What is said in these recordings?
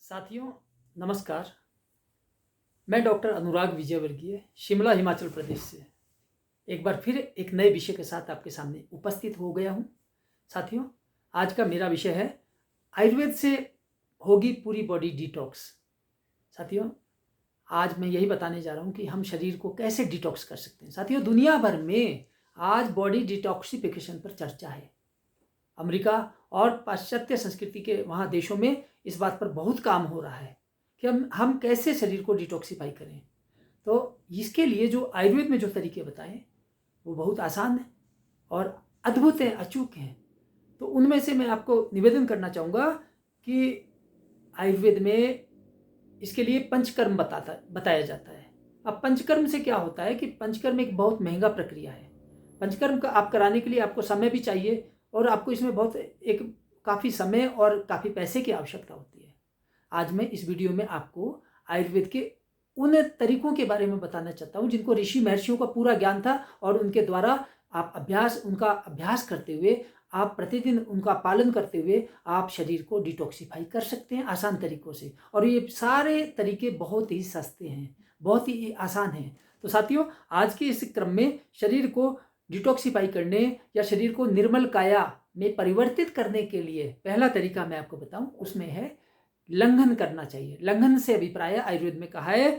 साथियों नमस्कार। मैं डॉक्टर अनुराग विजयवर्गीय शिमला हिमाचल प्रदेश से एक बार फिर एक नए विषय के साथ आपके सामने उपस्थित हो गया हूँ। साथियों आज का मेरा विषय है आयुर्वेद से होगी पूरी बॉडी डिटॉक्स। साथियों आज मैं यही बताने जा रहा हूँ कि हम शरीर को कैसे डिटॉक्स कर सकते हैं। साथियों दुनिया भर में आज बॉडी डिटॉक्सिफिकेशन पर चर्चा है। अमेरिका और पाश्चात्य संस्कृति के वहाँ देशों में इस बात पर बहुत काम हो रहा है कि हम कैसे शरीर को डिटॉक्सिफाई करें। तो इसके लिए जो आयुर्वेद में जो तरीके बताएं वो बहुत आसान है और अद्भुत हैं, अचूक हैं। तो उनमें से मैं आपको निवेदन करना चाहूँगा कि आयुर्वेद में इसके लिए पंचकर्म बताया जाता है। अब पंचकर्म से क्या होता है कि पंचकर्म एक बहुत महंगा प्रक्रिया है। पंचकर्म का आप कराने के लिए आपको समय भी चाहिए और आपको इसमें बहुत काफ़ी समय और काफ़ी पैसे की आवश्यकता होती है। आज मैं इस वीडियो में आपको आयुर्वेद के उन तरीकों के बारे में बताना चाहता हूँ जिनको ऋषि महर्षियों का पूरा ज्ञान था और उनके द्वारा आप उनका अभ्यास करते हुए आप प्रतिदिन उनका पालन करते हुए आप शरीर को डिटॉक्सिफाई कर सकते हैं आसान तरीकों से। और ये सारे तरीके बहुत ही सस्ते हैं, बहुत ही आसान हैं। तो साथियों आज के इस क्रम में शरीर को डिटॉक्सिफाई करने या शरीर को निर्मल काया में परिवर्तित करने के लिए पहला तरीका मैं आपको बताऊं, उसमें है लंघन करना चाहिए। लंघन से अभिप्राय आयुर्वेद में कहा है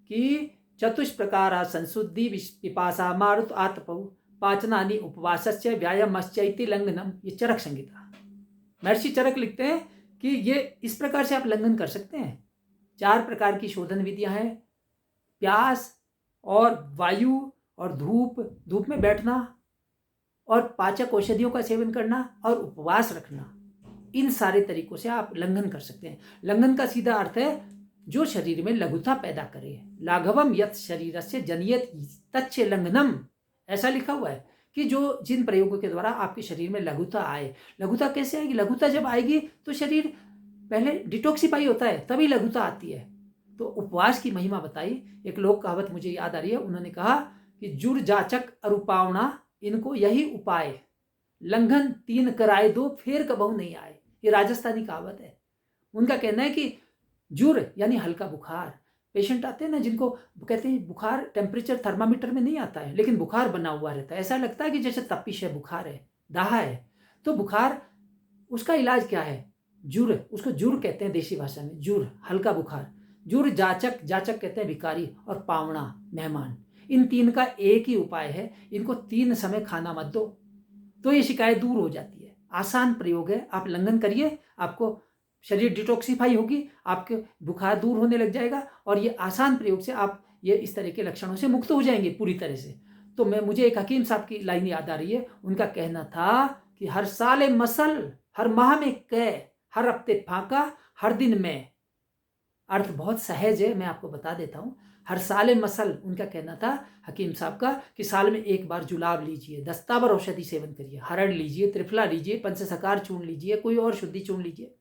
कि चतुष्प्रकारा संशुद्धि पिपासा मारुत आतपौ पाचनानि उपवासस्य व्यायामश्चैति लंघनम। ये चरक संहिता। महर्षि चरक लिखते हैं कि ये इस प्रकार से आप लंघन कर सकते हैं। 4 प्रकार की शोधन विधियां हैं, प्यास और वायु और धूप में बैठना और पाचक औषधियों का सेवन करना और उपवास रखना। इन सारे तरीकों से आप लंघन कर सकते हैं। लंघन का सीधा अर्थ है जो शरीर में लघुता पैदा करे। लाघवम यत् शरीरस्य जनयत तच्च लंघनम, ऐसा लिखा हुआ है कि जो जिन प्रयोगों के द्वारा आपके शरीर में लघुता आए। लघुता कैसे आएगी? लघुता जब आएगी तो शरीर पहले डिटॉक्सिफाई होता है, तभी लघुता आती है। तो उपवास की महिमा बताई। एक लोक कहावत मुझे याद आ रही है, उन्होंने कहा कि जुर जाचक अरुपावना इनको यही उपाय, लंघन 3 कराए दो फिर कबहू नहीं आए। ये राजस्थानी कहावत है। उनका कहना है कि जुर यानी हल्का बुखार, पेशेंट आते हैं ना जिनको कहते हैं बुखार टेम्परेचर थर्मामीटर में नहीं आता है लेकिन बुखार बना हुआ रहता है, ऐसा लगता है कि जैसे तपिश है, बुखार है, दाहा है। तो बुखार, उसका इलाज क्या है? जुर, उसको जुर कहते हैं देसी भाषा में, जुर हल्का बुखार। जुर जाचक, जाचक कहते हैं भिखारी, और पावना मेहमान। इन 3 का एक ही उपाय है, इनको 3 समय खाना मत दो तो ये शिकायत दूर हो जाती है। आसान प्रयोग है, आप लंघन करिए, आपको शरीर डिटॉक्सिफाई होगी, आपके बुखार दूर होने लग जाएगा और ये आसान प्रयोग से आप ये इस तरह के लक्षणों से मुक्त हो जाएंगे पूरी तरह से। तो मुझे एक हकीम साहब की लाइन याद आ रही है। उनका कहना था कि हर साल मसल, हर माह में कै, हर हफ्ते फाका, हर दिन में। अर्थ बहुत सहज है, मैं आपको बता देता हूँ। हर साल मसल, उनका कहना था हकीम साहब का कि साल में एक बार जुलाब लीजिए, दस्तावर औषधि सेवन करिए, हरड़ लीजिए, त्रिफला लीजिए, पंचसकार चूर्ण लीजिए, कोई और शुद्धि चूर्ण लीजिए।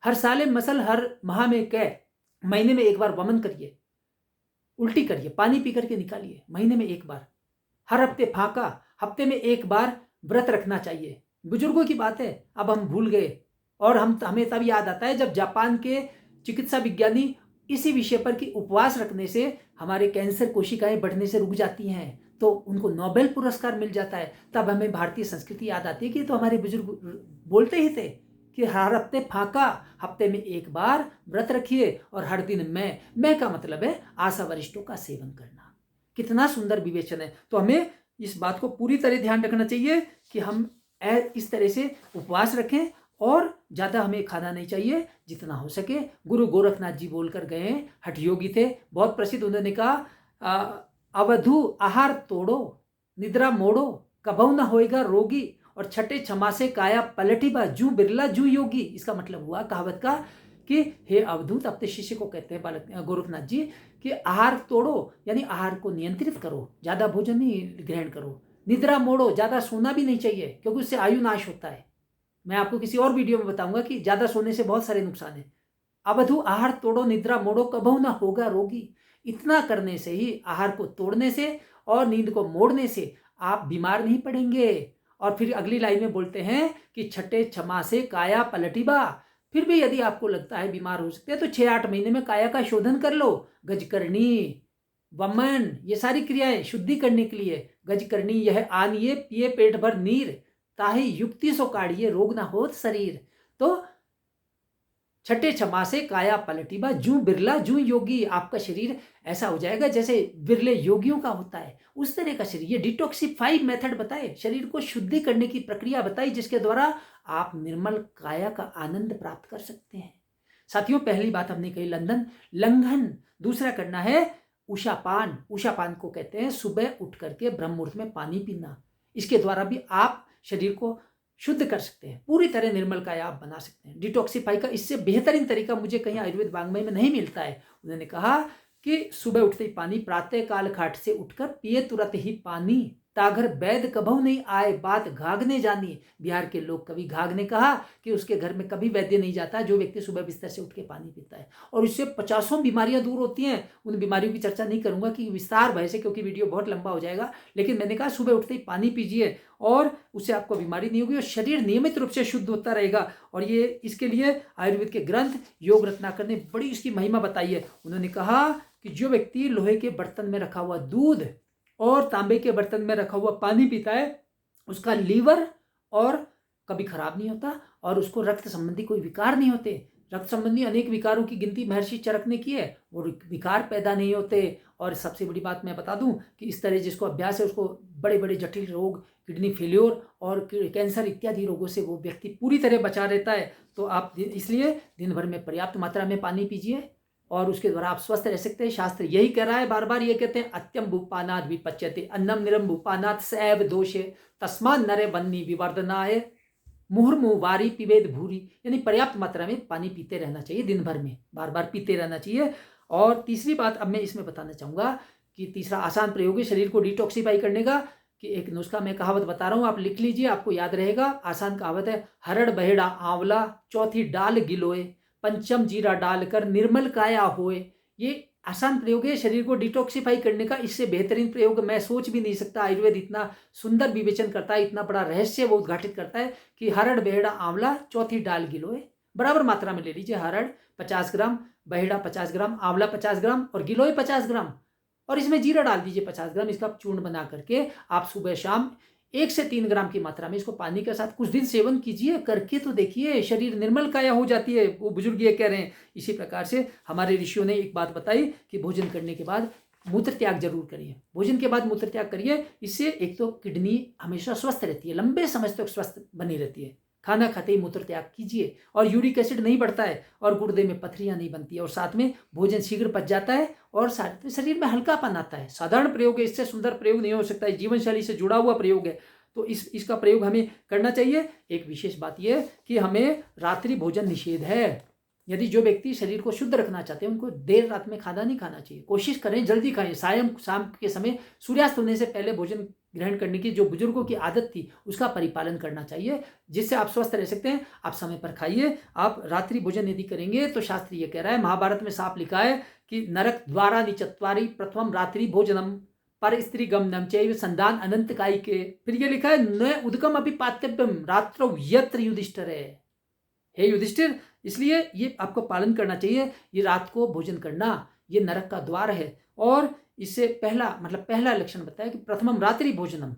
हर साल मसल, हर माह में कै, महीने में एक बार वमन करिए, उल्टी करिए, पानी पी करके निकालिए महीने में एक बार। हर हफ्ते फाका, हफ्ते में एक बार व्रत रखना चाहिए। बुजुर्गों की बात है, अब हम भूल गए और हमें तब याद आता है जब जापान के चिकित्सा विज्ञानी इसी विषय पर कि उपवास रखने से हमारे कैंसर कोशिकाएं बढ़ने से रुक जाती हैं, तो उनको नोबेल पुरस्कार मिल जाता है। तब हमें भारतीय संस्कृति याद आती है कि तो हमारे बुजुर्ग बोलते ही थे कि हर हफ्ते फाका, हफ्ते में एक बार व्रत रखिए और हर दिन मैं का मतलब है आशा वरिष्ठों का सेवन करना। कितना सुंदर विवेचन है। तो हमें इस बात को पूरी तरह ध्यान रखना चाहिए कि हम इस तरह से उपवास रखें और ज़्यादा हमें खाना नहीं चाहिए, जितना हो सके। गुरु गोरखनाथ जी बोलकर गए, हठ योगी थे, बहुत प्रसिद्ध। उन्होंने कहा अवधु आहार तोड़ो, निद्रा मोड़ो, कभू न होएगा रोगी, और छठे क्षमा से काया पलटिबा, जू बिरला जू योगी। इसका मतलब हुआ कहावत का कि हे अवधूत, अपने शिष्य को कहते हैं गोरखनाथ जी कि आहार तोड़ो यानी आहार को नियंत्रित करो, ज़्यादा भोजन नहीं ग्रहण करो। निद्रा मोड़ो, ज़्यादा सोना भी नहीं चाहिए क्योंकि उससे आयु नाश होता है। मैं आपको किसी और वीडियो में बताऊंगा कि ज़्यादा सोने से बहुत सारे नुकसान हैं। अवधु आहार तोड़ो, निद्रा मोड़ो, कभू ना होगा रोगी। इतना करने से ही, आहार को तोड़ने से और नींद को मोड़ने से आप बीमार नहीं पड़ेंगे। और फिर अगली लाइन में बोलते हैं कि छठे क्षमा से काया पलटिबा, फिर भी यदि आपको लगता है बीमार हो सकते हैं तो 6-8 महीने में काया का शोधन कर लो। गजकरणी, वमन, ये सारी क्रियाएं शुद्धि करने के लिए। गजकरणी यह आनिए पिए पेट भर नीर, ताहि युक्ति सो काढ़िए रोग ना होत शरीर। तो छठे छमा से काया पलटीबा, जू बिरला जू योगी। आपका शरीर ऐसा हो जाएगा जैसे बिरले योगियों का होता है, उस तरह का शरीर। ये डिटॉक्सिफाई मेथड बताए, शरीर को शुद्धि करने की प्रक्रिया बताई, जिसके द्वारा आप निर्मल काया का आनंद प्राप्त कर सकते हैं। साथियों, पहली बात हमने कही लंघन। दूसरा करना है उषापान। उषापान को कहते हैं सुबह उठ करके ब्रह्म मुहूर्त में पानी पीना। इसके द्वारा भी आप शरीर को शुद्ध कर सकते हैं, पूरी तरह निर्मल काया आप बना सकते हैं। डिटॉक्सिफाई का इससे बेहतरीन तरीका मुझे कहीं आयुर्वेद वाङ्मय में नहीं मिलता है। उन्होंने कहा कि सुबह उठते ही पानी, प्रातः काल खाट से उठकर पिए तुरंत ही पानी, ताघर वैद कभू नहीं आए बात घाघने जानी। बिहार के लोग कवि घाघ ने कहा कि उसके घर में कभी वैद्य नहीं जाता जो व्यक्ति सुबह बिस्तर से उठ के पानी पीता है, और इससे 50 बीमारियां दूर होती हैं। उन बीमारियों की चर्चा नहीं करूंगा कि विस्तार भय से, क्योंकि वीडियो बहुत लंबा हो जाएगा। लेकिन मैंने कहा सुबह उठते ही पानी पीजिए और उससे आपको बीमारी नहीं होगी और शरीर नियमित रूप से शुद्ध होता रहेगा। और ये इसके लिए आयुर्वेद के ग्रंथ योग रत्नाकर ने बड़ी इसकी महिमा बताई है। उन्होंने कहा कि जो व्यक्ति लोहे के बर्तन में रखा हुआ दूध और तांबे के बर्तन में रखा हुआ पानी पीता है, उसका लीवर और कभी खराब नहीं होता और उसको रक्त संबंधी कोई विकार नहीं होते। रक्त संबंधी अनेक विकारों की गिनती महर्षि चरक ने की है, वो विकार पैदा नहीं होते। और सबसे बड़ी बात मैं बता दूं कि इस तरह जिसको अभ्यास है उसको बड़े बड़े जटिल रोग, किडनी फेल्योर और कैंसर इत्यादि रोगों से वो व्यक्ति पूरी तरह बचा रहता है। तो आप इसलिए दिन भर में पर्याप्त मात्रा में पानी पीजिए और उसके द्वारा आप स्वस्थ रह सकते हैं। शास्त्र यही कह रहा है, बार बार ये कहते हैं, अत्यम भूपानाद विपच्यते अन्नम निरम भूपानात सैव दोषे तस्मान नरे वन्नी विवर्धनाय मुहुर्मुहु वारी पिबेद भूरी। यानी पर्याप्त मात्रा में पानी पीते रहना चाहिए, दिन भर में बार बार पीते रहना चाहिए। और तीसरी बात अब मैं इसमें बताना चाहूँगा कि तीसरा आसान प्रयोग है शरीर को डिटॉक्सिफाई करने का, कि एक नुस्खा मैं कहावत बता रहा हूँ, आप लिख लीजिए, आपको याद रहेगा। आसान कहावत है, हरड़ बहेड़ा आंवला चौथी डाल गिलोय, पंचम जीरा डालकर निर्मल काया होए। ये आसान प्रयोग है शरीर को डिटॉक्सिफाई करने का। इससे बेहतरीन प्रयोग मैं सोच भी नहीं सकता। आयुर्वेद इतना सुंदर विवेचन करता है, इतना बड़ा रहस्य वो उद्घाटित करता है कि हरड़ बहेड़ा आंवला चौथी डाल गिलोय, बराबर मात्रा में ले लीजिए। हरड़ 50 ग्राम, बहेड़ा 50 ग्राम, आंवला 50 ग्राम और गिलोय 50 ग्राम, और इसमें जीरा डाल दीजिए 50 ग्राम। इसका चूर्ण बना करके आप सुबह शाम 1 से 3 ग्राम की मात्रा में इसको पानी के साथ कुछ दिन सेवन कीजिए, करके तो देखिए, शरीर निर्मल काया हो जाती है। वो बुजुर्ग ये कह रहे हैं। इसी प्रकार से हमारे ऋषियों ने एक बात बताई कि भोजन करने के बाद मूत्र त्याग जरूर करिए। भोजन के बाद मूत्र त्याग करिए, इससे एक तो किडनी हमेशा स्वस्थ रहती है, लंबे समय तक स्वस्थ बनी रहती है। खाना खाते ही मूत्र त्याग कीजिए और यूरिक एसिड नहीं बढ़ता है और गुर्दे में पथरियां नहीं बनती है, और साथ में भोजन शीघ्र पच जाता है और साथ में शरीर में हल्कापन आता है। साधारण प्रयोग है, इससे सुंदर प्रयोग नहीं हो सकता है, जीवन शैली से जुड़ा हुआ प्रयोग है। तो इसका प्रयोग हमें करना चाहिए। एक विशेष बात यह कि हमें रात्रि भोजन निषेध है। यदि जो व्यक्ति शरीर को शुद्ध रखना चाहते हैं उनको देर रात में खाना नहीं खाना चाहिए। कोशिश करें जल्दी खाएं, शाम के समय सूर्यास्त होने से पहले भोजन ग्रहण करने की जो बुजुर्गों की आदत थी उसका परिपालन करना चाहिए, जिससे आप स्वस्थ रह सकते हैं। आप समय पर खाइए। आप रात्रि भोजन यदि करेंगे तो शास्त्र ये कह रहा है, महाभारत में साफ लिखा है कि नरक द्वारा निचत्वारी प्रथम रात्रि भोजनम पर स्त्री गमनम चैव संधान अनंत काई के। फिर ये लिखा है, न उदकम अभी पात्यव्यम रात्रौ यत्र युधिष्ठिर है। हे युधिष्ठिर, इसलिए ये आपको पालन करना चाहिए। ये रात को भोजन करना ये नरक का द्वार है। और इससे पहला लक्षण बताया कि प्रथमम रात्रि भोजनम,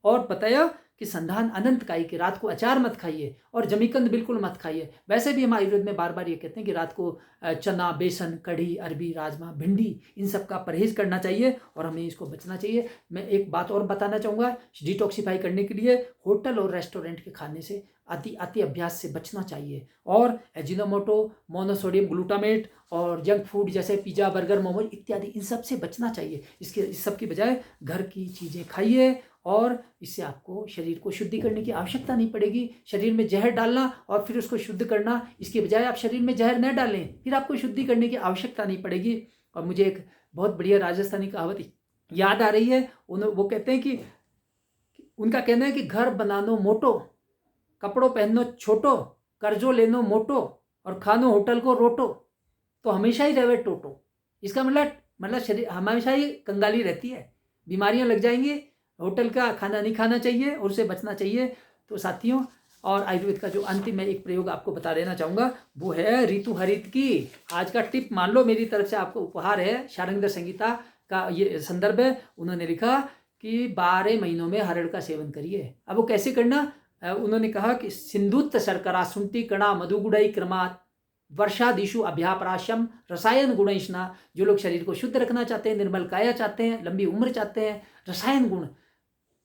और बताया कि संधान अनंत काई, के रात को अचार मत खाइए और जमीकंद बिल्कुल मत खाइए। वैसे भी हम आयुर्वेद में बार बार ये कहते हैं कि रात को चना, बेसन, कढ़ी, अरबी, राजमा, भिंडी, इन सब का परहेज करना चाहिए और हमें इसको बचना चाहिए। मैं एक बात और बताना चाहूँगा, डिटॉक्सिफाई करने के लिए होटल और रेस्टोरेंट के खाने से अति अभ्यास से बचना चाहिए, और एजिनोमोटो, मोनोसोडियम ग्लूटामेट और जंक फूड जैसे पिज़्ज़ा, बर्गर, मोमोज इत्यादि, इन सब से बचना चाहिए। इस सब की बजाय घर की चीज़ें खाइए और इससे आपको शरीर को शुद्धि करने की आवश्यकता नहीं पड़ेगी। शरीर में जहर डालना और फिर उसको शुद्ध करना, इसके बजाय आप शरीर में जहर न डालें, फिर आपको शुद्धि करने की आवश्यकता नहीं पड़ेगी। और मुझे एक बहुत बढ़िया राजस्थानी कहावत याद आ रही है। वो कहते हैं कि उनका कहना है कि घर बनानो मोटो, कपड़ों पहनो छोटो, कर्जो लेनो मोटो और खानो होटल को रोटो, तो हमेशा ही रहे टोटो। इसका मतलब शरीर हमेशा ही कंगाली रहती है, बीमारियां लग जाएंगी। होटल का खाना नहीं खाना चाहिए और उससे बचना चाहिए। तो साथियों, और आयुर्वेद का जो अंतिम में एक प्रयोग आपको बता देना चाहूँगा वो है ऋतु हरित की। आज का टिप मान लो, मेरी तरफ से आपको उपहार है। शारंगधर संहिता का ये संदर्भ है। उन्होंने लिखा कि 12 महीनों में हरड़ का सेवन करिए। अब वो कैसे करना, उन्होंने कहा कि सिंधुत्त शर्करा शुंठी कणा मधुगुड़ई क्रमात् वर्षादिशु अभ्यापराशम रसायन गुणैष्णा। जो लोग शरीर को शुद्ध रखना चाहते हैं, निर्मल काया चाहते हैं, लंबी उम्र चाहते हैं, रसायन गुण,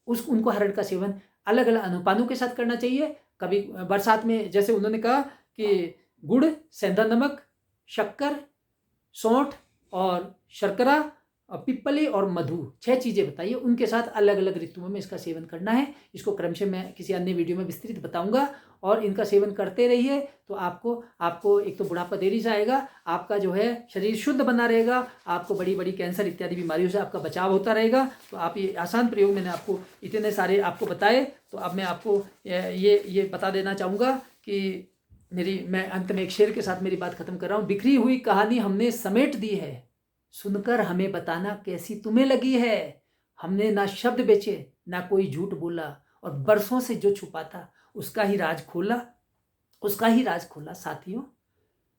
उनको हरड़ का सेवन अलग अलग अनुपानों के साथ करना चाहिए। कभी बरसात में, जैसे उन्होंने कहा कि गुड़, सेंधा नमक, शक्कर, सौंठ और शर्करा, पिप्पली और मधु, 6 चीज़ें बताइए, उनके साथ अलग अलग ऋतुओं में इसका सेवन करना है। इसको क्रमशः मैं किसी अन्य वीडियो में विस्तृत बताऊंगा और इनका सेवन करते रहिए तो आपको एक तो बुढ़ापा देरी से आएगा, आपका जो है शरीर शुद्ध बना रहेगा, आपको बड़ी बड़ी कैंसर इत्यादि बीमारियों से आपका बचाव होता रहेगा। तो आप ये आसान प्रयोग मैंने आपको इतने सारे आपको बताए। तो अब मैं आपको ये बता देना चाहूँगा कि मैं अंत में एक शेर के साथ मेरी बात खत्म कर रहा हूँ। बिखरी हुई कहानी हमने समेट दी है, सुनकर हमें बताना कैसी तुम्हें लगी है। हमने ना शब्द बेचे ना कोई झूठ बोला, और बरसों से जो छुपा था उसका ही राज खोला। साथियों,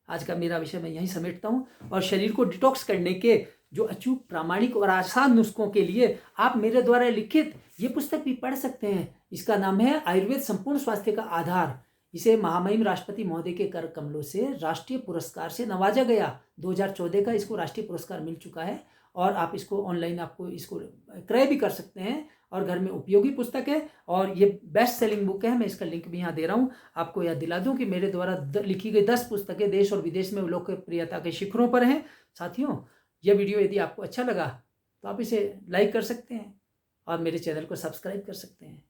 आज का मेरा विषय मैं यहीं समेटता हूँ। और शरीर को डिटॉक्स करने के जो अचूक, प्रामाणिक और आसान नुस्खों के लिए आप मेरे द्वारा लिखित ये पुस्तक भी पढ़ सकते हैं। इसका नाम है आयुर्वेद संपूर्ण स्वास्थ्य का आधार। इसे महामहिम राष्ट्रपति महोदय के कर कमलों से राष्ट्रीय पुरस्कार से नवाजा गया। 2014 का इसको राष्ट्रीय पुरस्कार मिल चुका है। और आप इसको ऑनलाइन आपको इसको क्रय भी कर सकते हैं और घर में उपयोगी पुस्तक है और ये बेस्ट सेलिंग बुक है। मैं इसका लिंक भी यहाँ दे रहा हूँ। आपको याद दिला दूँ कि मेरे द्वारा लिखी गई 10 पुस्तकें देश और विदेश में लोकप्रियता के शिखरों पर हैं। साथियों, यह वीडियो यदि आपको अच्छा लगा तो आप इसे लाइक कर सकते हैं और मेरे चैनल को सब्सक्राइब कर सकते हैं।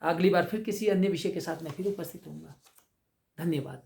अगली बार फिर किसी अन्य विषय के साथ मैं फिर उपस्थित होऊंगा। धन्यवाद।